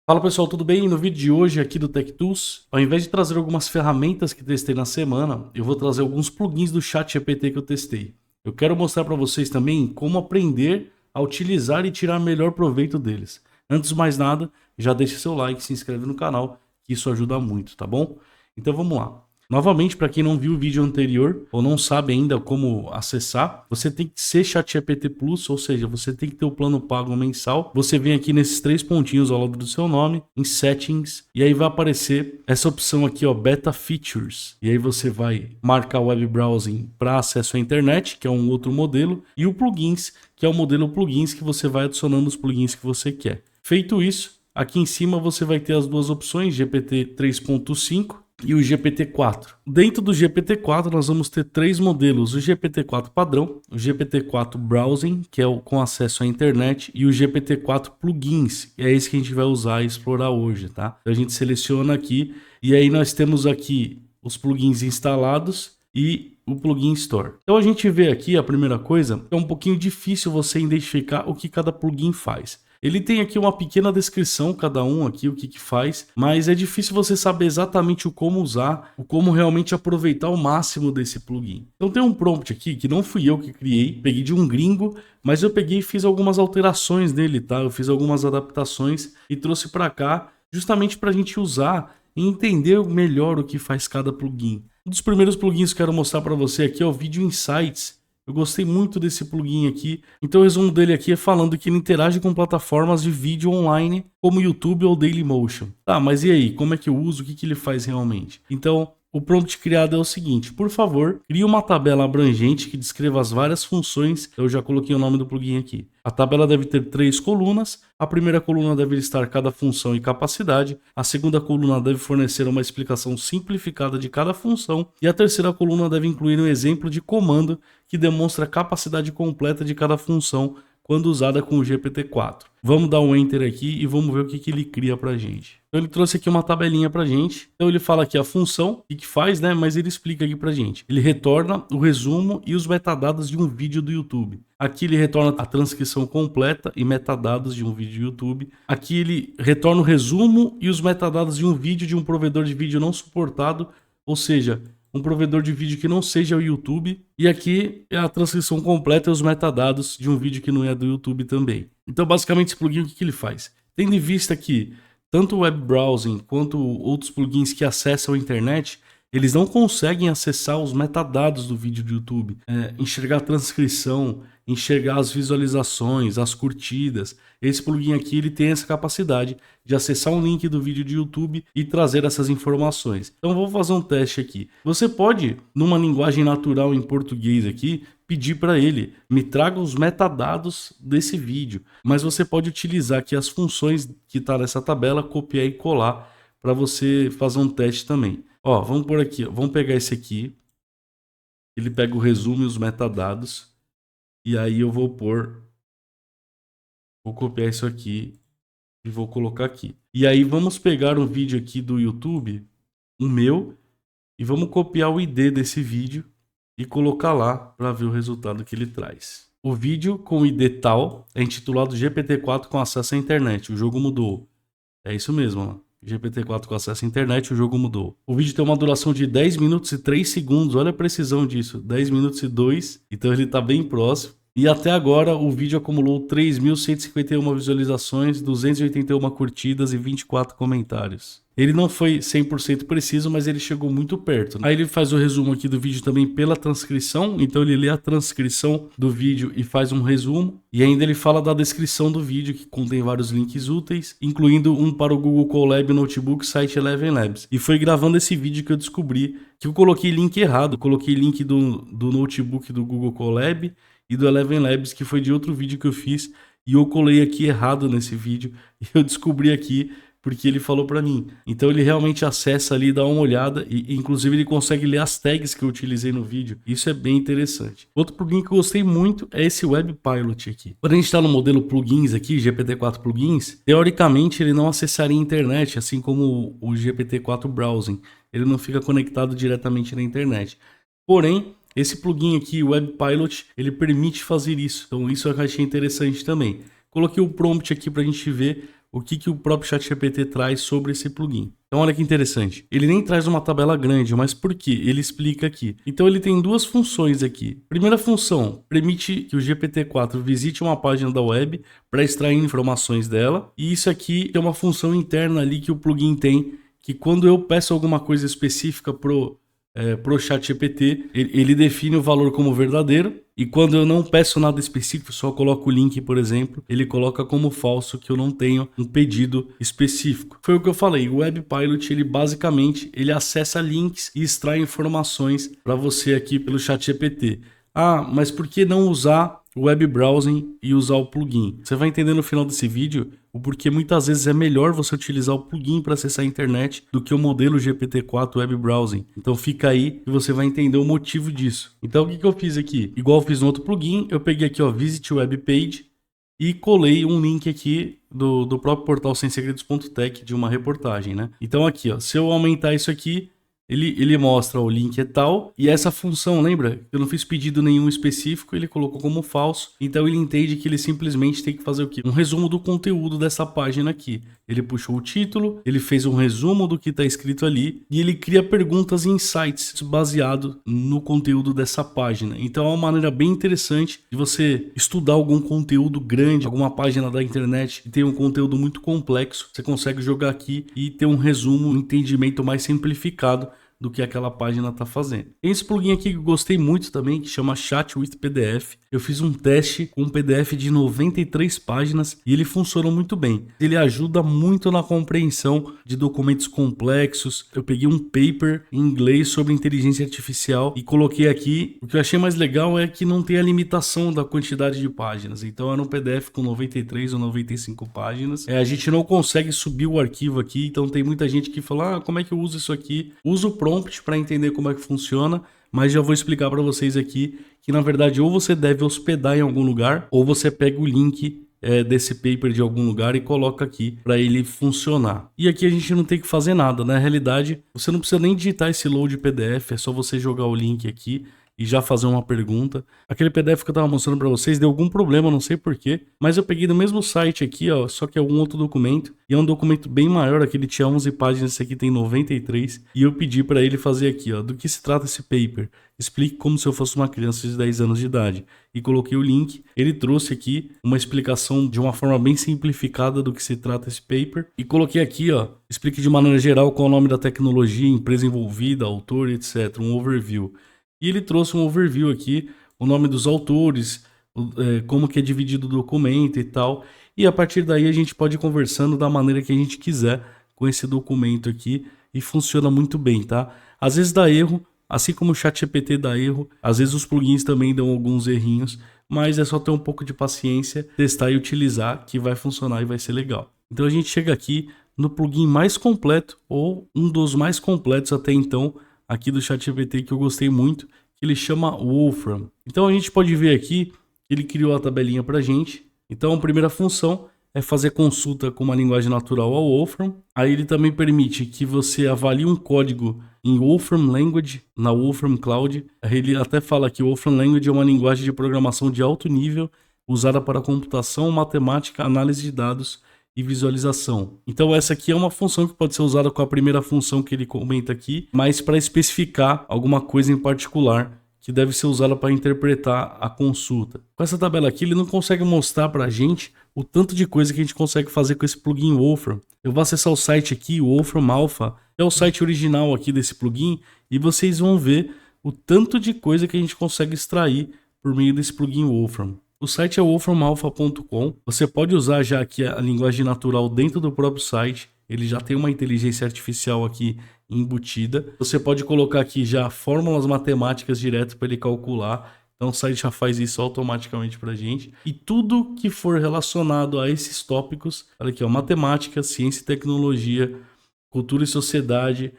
Fala pessoal, tudo bem? No vídeo de hoje aqui do TechTools, ao invés de trazer algumas ferramentas que testei na semana, eu vou trazer alguns plugins do ChatGPT que eu testei. Eu quero mostrar para vocês também como aprender a utilizar e tirar melhor proveito deles. Antes de mais nada, já deixa seu like, se inscreve no canal, que isso ajuda muito, tá bom? Então vamos lá. Novamente, para quem não viu o vídeo anterior ou não sabe ainda como acessar, você tem que ser ChatGPT Plus, ou seja, você tem que ter o plano pago mensal. Você vem aqui nesses três pontinhos ao lado do seu nome, em Settings, e aí vai aparecer essa opção aqui, ó, Beta Features. E aí você vai marcar o Web Browsing para acesso à internet, que é um outro modelo, e o Plugins, que é o modelo Plugins, que você vai adicionando os plugins que você quer. Feito isso, aqui em cima você vai ter as duas opções, GPT 3.5 e o GPT-4. Dentro do GPT-4 nós vamos ter três modelos, o GPT-4 padrão, o GPT-4 Browsing, que é o com acesso à internet, e o GPT-4 Plugins, que é esse que a gente vai usar e explorar hoje, tá? Então a gente seleciona aqui, e aí nós temos aqui os plugins instalados e o Plugin Store. Então a gente vê aqui a primeira coisa, é um pouquinho difícil você identificar o que cada plugin faz. Ele tem aqui uma pequena descrição, cada um aqui, o que faz, mas é difícil você saber exatamente o como usar, o como realmente aproveitar o máximo desse plugin. Então tem um prompt aqui, que não fui eu que criei, peguei de um gringo, mas eu peguei e fiz algumas alterações nele, tá? Eu fiz algumas adaptações e trouxe para cá, justamente para a gente usar e entender melhor o que faz cada plugin. Um dos primeiros plugins que eu quero mostrar para você aqui é o Video Insights. Eu gostei muito desse plugin aqui. Então o resumo dele aqui é falando que ele interage com plataformas de vídeo online como YouTube ou Dailymotion. Tá, mas e aí? Como é que eu uso? O que ele faz realmente? Então o prompt criado é o seguinte: por favor, crie uma tabela abrangente que descreva as várias funções. Eu já coloquei o nome do plugin aqui. A tabela deve ter 3 colunas. A primeira coluna deve listar cada função e capacidade. A segunda coluna deve fornecer uma explicação simplificada de cada função. E a terceira coluna deve incluir um exemplo de comando que demonstra a capacidade completa de cada função quando usada com o GPT-4. Vamos dar um Enter aqui e vamos ver o que ele cria pra gente. Então ele trouxe aqui uma tabelinha pra gente. Então ele fala aqui a função, o que faz, né? Mas ele explica aqui pra gente. Ele retorna o resumo e os metadados de um vídeo do YouTube. Aqui ele retorna a transcrição completa e metadados de um vídeo do YouTube. Aqui ele retorna o resumo e os metadados de um vídeo de um provedor de vídeo não suportado, ou seja, um provedor de vídeo que não seja o YouTube, e aqui é a transcrição completa e os metadados de um vídeo que não é do YouTube também. Então basicamente esse plugin, o que ele faz? Tendo em vista que tanto o Web Browsing quanto outros plugins que acessam a internet, eles não conseguem acessar os metadados do vídeo do YouTube, enxergar a transcrição, enxergar as visualizações, as curtidas. Esse plugin aqui ele tem essa capacidade de acessar um link do vídeo de YouTube e trazer essas informações. Então vou fazer um teste aqui. Você pode, numa linguagem natural em português aqui, pedir para ele, me traga os metadados desse vídeo. Mas você pode utilizar aqui as funções que está nessa tabela, copiar e colar para você fazer um teste também. Ó, vamos por aqui, vamos pegar esse aqui. Ele pega o resumo e os metadados. E aí eu vou copiar isso aqui e vou colocar aqui. E aí vamos pegar um vídeo aqui do YouTube, o meu, e vamos copiar o ID desse vídeo e colocar lá para ver o resultado que ele traz. O vídeo com o ID tal é intitulado GPT-4 com acesso à internet. O jogo mudou. É isso mesmo, ó. GPT-4 com acesso à internet, o jogo mudou. O vídeo tem uma duração de 10 minutos e 3 segundos. Olha a precisão disso. 10 minutos e 2. Então ele está bem próximo. E até agora o vídeo acumulou 3.151 visualizações, 281 curtidas e 24 comentários. Ele não foi 100% preciso, mas ele chegou muito perto. Aí ele faz o resumo aqui do vídeo também pela transcrição. Então ele lê a transcrição do vídeo e faz um resumo. E ainda ele fala da descrição do vídeo, que contém vários links úteis, incluindo um para o Google Colab Notebook Site Eleven Labs. E foi gravando esse vídeo que eu descobri que eu coloquei link errado. Coloquei link do notebook do Google Colab e do Eleven Labs, que foi de outro vídeo que eu fiz. E eu colei aqui errado nesse vídeo. E eu descobri aqui porque ele falou para mim. Então ele realmente acessa ali, dá uma olhada e inclusive ele consegue ler as tags que eu utilizei no vídeo. Isso é bem interessante. Outro plugin que eu gostei muito é esse Web Pilot aqui. Quando a gente está no modelo plugins aqui, GPT-4 plugins, teoricamente ele não acessaria a internet, assim como o GPT-4 Browsing. Ele não fica conectado diretamente na internet. Porém, esse plugin aqui, o Web Pilot, ele permite fazer isso. Então isso eu achei interessante também. Coloquei o prompt aqui para a gente ver o que o próprio ChatGPT traz sobre esse plugin. Então olha que interessante, ele nem traz uma tabela grande, mas por quê? Ele explica aqui. Então ele tem duas funções aqui. Primeira função, permite que o GPT-4 visite uma página da web para extrair informações dela, e isso aqui é uma função interna ali que o plugin tem, que quando eu peço alguma coisa específica pro ChatGPT, ele define o valor como verdadeiro, e quando eu não peço nada específico, só coloco o link, por exemplo, ele coloca como falso que eu não tenho um pedido específico. Foi o que eu falei, o Web Pilot, ele basicamente acessa links e extrai informações para você aqui pelo ChatGPT. Ah, mas por que não usar o web browsing e usar o plugin? Você vai entender no final desse vídeo o porquê muitas vezes é melhor você utilizar o plugin para acessar a internet do que o modelo GPT-4 web browsing. Então fica aí e você vai entender o motivo disso. Então o que eu fiz aqui? Igual eu fiz no outro plugin, eu peguei aqui, ó, Visit Web Page e colei um link aqui do próprio portal semsegredos.tech de uma reportagem, né? Então aqui, ó, se eu aumentar isso aqui, ele mostra o link é tal, e essa função, lembra? Eu não fiz pedido nenhum específico, ele colocou como falso, então ele entende que ele simplesmente tem que fazer o quê? Um resumo do conteúdo dessa página aqui. Ele puxou o título, ele fez um resumo do que está escrito ali, e ele cria perguntas e insights baseado no conteúdo dessa página. Então é uma maneira bem interessante de você estudar algum conteúdo grande, alguma página da internet que tem um conteúdo muito complexo, você consegue jogar aqui e ter um resumo, um entendimento mais simplificado do que aquela página está fazendo. Tem esse plugin aqui que eu gostei muito também, que chama Chat with PDF. Eu fiz um teste com um PDF de 93 páginas e ele funciona muito bem. Ele ajuda muito na compreensão de documentos complexos. Eu peguei um paper em inglês sobre inteligência artificial e coloquei aqui. O que eu achei mais legal é que não tem a limitação da quantidade de páginas. Então era um PDF com 93 ou 95 páginas. A gente não consegue subir o arquivo aqui, então tem muita gente que fala, como é que eu uso isso aqui? Uso o prompt para entender como é que funciona, mas já vou explicar para vocês aqui que na verdade ou você deve hospedar em algum lugar ou você pega o link desse paper de algum lugar e coloca aqui para ele funcionar. E aqui a gente não tem que fazer nada, na realidade você não precisa nem digitar esse load PDF, é só você jogar o link aqui e já fazer uma pergunta. Aquele PDF que eu estava mostrando para vocês deu algum problema, não sei porquê, mas eu peguei no mesmo site aqui, ó, só que é um outro documento, e é um documento bem maior, aquele tinha 11 páginas, esse aqui tem 93, e eu pedi para ele fazer aqui, ó, do que se trata esse paper? Explique como se eu fosse uma criança de 10 anos de idade. E coloquei o link, ele trouxe aqui uma explicação de uma forma bem simplificada do que se trata esse paper, e coloquei aqui, ó, explique de maneira geral qual é o nome da tecnologia, empresa envolvida, autor, etc, um overview. E ele trouxe um overview aqui, o nome dos autores, como que é dividido o documento e tal. E a partir daí a gente pode ir conversando da maneira que a gente quiser com esse documento aqui e funciona muito bem, tá? Às vezes dá erro, assim como o ChatGPT dá erro, às vezes os plugins também dão alguns errinhos, mas é só ter um pouco de paciência, testar e utilizar que vai funcionar e vai ser legal. Então a gente chega aqui no plugin mais completo, ou um dos mais completos até então, aqui do ChatGPT, que eu gostei muito, que ele chama Wolfram. Então a gente pode ver aqui que ele criou a tabelinha pra gente. Então a primeira função é fazer consulta com uma linguagem natural ao Wolfram. Aí ele também permite que você avalie um código em Wolfram Language, na Wolfram Cloud. Ele até fala que o Wolfram Language é uma linguagem de programação de alto nível, usada para computação, matemática, análise de dados e visualização. Então essa aqui é uma função que pode ser usada com a primeira função que ele comenta aqui, mas para especificar alguma coisa em particular que deve ser usada para interpretar a consulta. Com essa tabela aqui ele não consegue mostrar para a gente o tanto de coisa que a gente consegue fazer com esse plugin Wolfram. Eu vou acessar o site aqui, o Wolfram Alpha, é o site original aqui desse plugin, e vocês vão ver o tanto de coisa que a gente consegue extrair por meio desse plugin Wolfram. O site é wolframalpha.com. Você pode usar já aqui a linguagem natural dentro do próprio site. Ele já tem uma inteligência artificial aqui embutida. Você pode colocar aqui já fórmulas matemáticas direto para ele calcular. Então o site já faz isso automaticamente para a gente. E tudo que for relacionado a esses tópicos, olha aqui, ó, matemática, ciência e tecnologia, cultura e sociedade,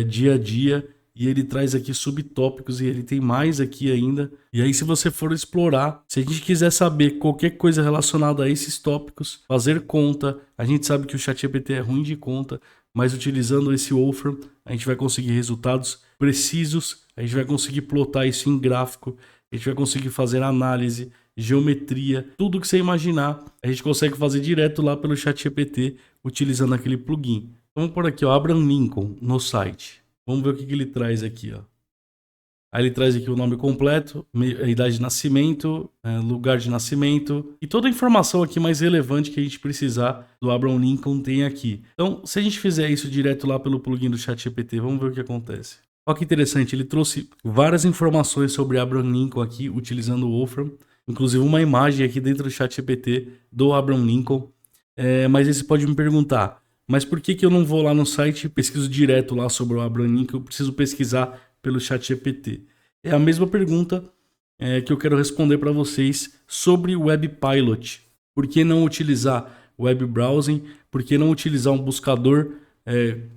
dia a dia. E ele traz aqui subtópicos e ele tem mais aqui ainda. E aí se você for explorar, se a gente quiser saber qualquer coisa relacionada a esses tópicos, fazer conta, a gente sabe que o ChatGPT é ruim de conta, mas utilizando esse Wolfram, a gente vai conseguir resultados precisos, a gente vai conseguir plotar isso em gráfico, a gente vai conseguir fazer análise, geometria, tudo que você imaginar, a gente consegue fazer direto lá pelo ChatGPT utilizando aquele plugin. Vamos por aqui, ó, Abraham Lincoln no site. Vamos ver o que ele traz aqui, ó. Aí ele traz aqui o nome completo, a idade de nascimento, lugar de nascimento e toda a informação aqui mais relevante que a gente precisar do Abraham Lincoln tem aqui. Então, se a gente fizer isso direto lá pelo plugin do ChatGPT, vamos ver o que acontece. Olha que interessante, ele trouxe várias informações sobre Abraham Lincoln aqui, utilizando o Wolfram. Inclusive uma imagem aqui dentro do ChatGPT do Abraham Lincoln. Mas aí você pode me perguntar, mas por que eu não vou lá no site e pesquiso direto lá sobre o Abraham Lincoln? Eu preciso pesquisar pelo ChatGPT. É a mesma pergunta que eu quero responder para vocês sobre o Web Pilot. Por que não utilizar web browsing? Por que não utilizar um buscador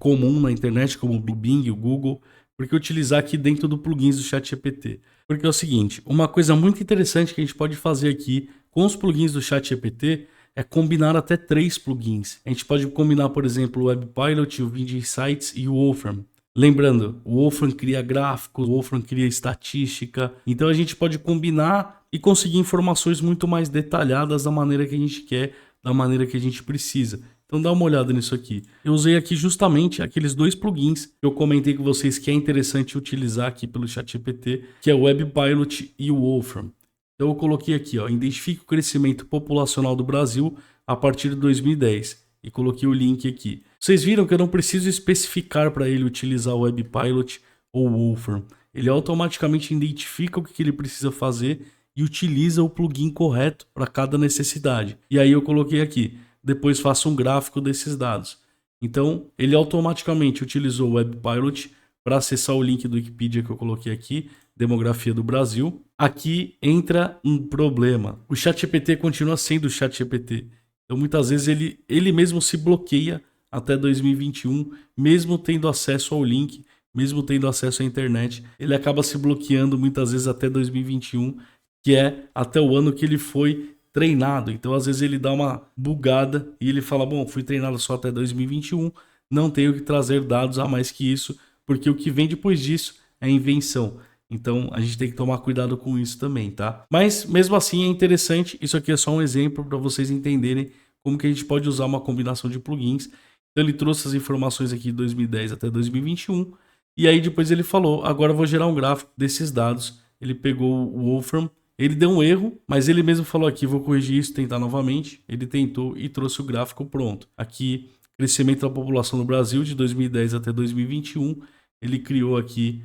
comum na internet, como o Bing, o Google? Por que utilizar aqui dentro do plugins do ChatGPT? Porque é o seguinte, uma coisa muito interessante que a gente pode fazer aqui com os plugins do ChatGPT é combinar até 3 plugins. A gente pode combinar, por exemplo, o Web Pilot, o Video Insights e o Wolfram. Lembrando, o Wolfram cria gráficos, o Wolfram cria estatística, então a gente pode combinar e conseguir informações muito mais detalhadas da maneira que a gente quer, da maneira que a gente precisa. Então dá uma olhada nisso aqui. Eu usei aqui justamente aqueles 2 plugins que eu comentei com vocês que é interessante utilizar aqui pelo ChatGPT, que é o Web Pilot e o Wolfram. Então eu coloquei aqui, ó, identifique o crescimento populacional do Brasil a partir de 2010 e coloquei o link aqui. Vocês viram que eu não preciso especificar para ele utilizar o Web Pilot ou o Wolfram. Ele automaticamente identifica o que ele precisa fazer e utiliza o plugin correto para cada necessidade. E aí eu coloquei aqui, depois faça um gráfico desses dados. Então ele automaticamente utilizou o Web Pilot para acessar o link do Wikipedia que eu coloquei aqui, demografia do Brasil. Aqui entra um problema. O ChatGPT continua sendo o ChatGPT. Então muitas vezes ele mesmo se bloqueia até 2021, mesmo tendo acesso ao link, mesmo tendo acesso à internet, ele acaba se bloqueando muitas vezes até 2021, que é até o ano que ele foi treinado. Então às vezes ele dá uma bugada e ele fala, bom, fui treinado só até 2021, não tenho que trazer dados a mais que isso, porque o que vem depois disso é invenção. Então a gente tem que tomar cuidado com isso também, tá? Mas mesmo assim é interessante, isso aqui é só um exemplo para vocês entenderem como que a gente pode usar uma combinação de plugins. Então ele trouxe as informações aqui de 2010 até 2021 e aí depois ele falou, agora eu vou gerar um gráfico desses dados. Ele pegou o Wolfram, ele deu um erro, mas ele mesmo falou aqui, vou corrigir isso, tentar novamente. Ele tentou e trouxe o gráfico pronto. Aqui, crescimento da população no Brasil de 2010 até 2021, ele criou aqui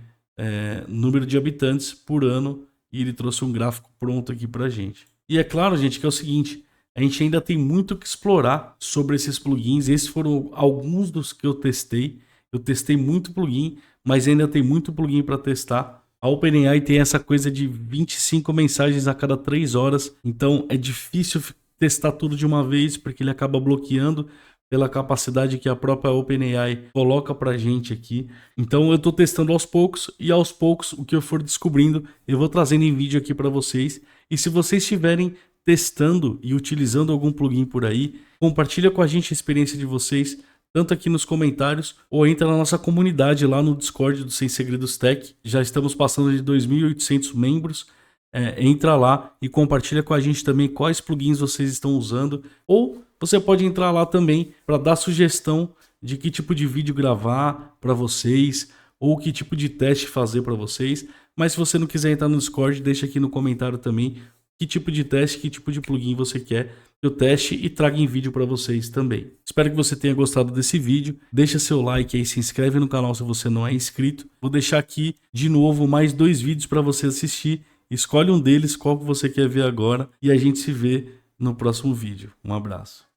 número de habitantes por ano e ele trouxe um gráfico pronto aqui pra gente. E é claro, gente, que é o seguinte, a gente ainda tem muito que explorar sobre esses plugins. Esses foram alguns dos que eu testei. Eu testei muito plugin, mas ainda tem muito plugin para testar. A OpenAI tem essa coisa de 25 mensagens a cada 3 horas, então é difícil testar tudo de uma vez, porque ele acaba bloqueando pela capacidade que a própria OpenAI coloca pra gente aqui. Então eu tô testando aos poucos e aos poucos o que eu for descobrindo eu vou trazendo em vídeo aqui para vocês. E se vocês estiverem testando e utilizando algum plugin por aí, compartilha com a gente a experiência de vocês, tanto aqui nos comentários ou entra na nossa comunidade lá no Discord do Sem Segredos Tech. Já estamos passando de 2.800 membros. Entra lá e compartilha com a gente também quais plugins vocês estão usando, ou você pode entrar lá também para dar sugestão de que tipo de vídeo gravar para vocês ou que tipo de teste fazer para vocês. Mas se você não quiser entrar no Discord, deixa aqui no comentário também que tipo de teste, que tipo de plugin você quer que eu teste e traga em vídeo para vocês também. Espero que você tenha gostado desse vídeo. Deixa seu like aí, se inscreve no canal se você não é inscrito. Vou deixar aqui de novo mais 2 vídeos para você assistir. Escolhe um deles, qual que você quer ver agora, e a gente se vê no próximo vídeo. Um abraço.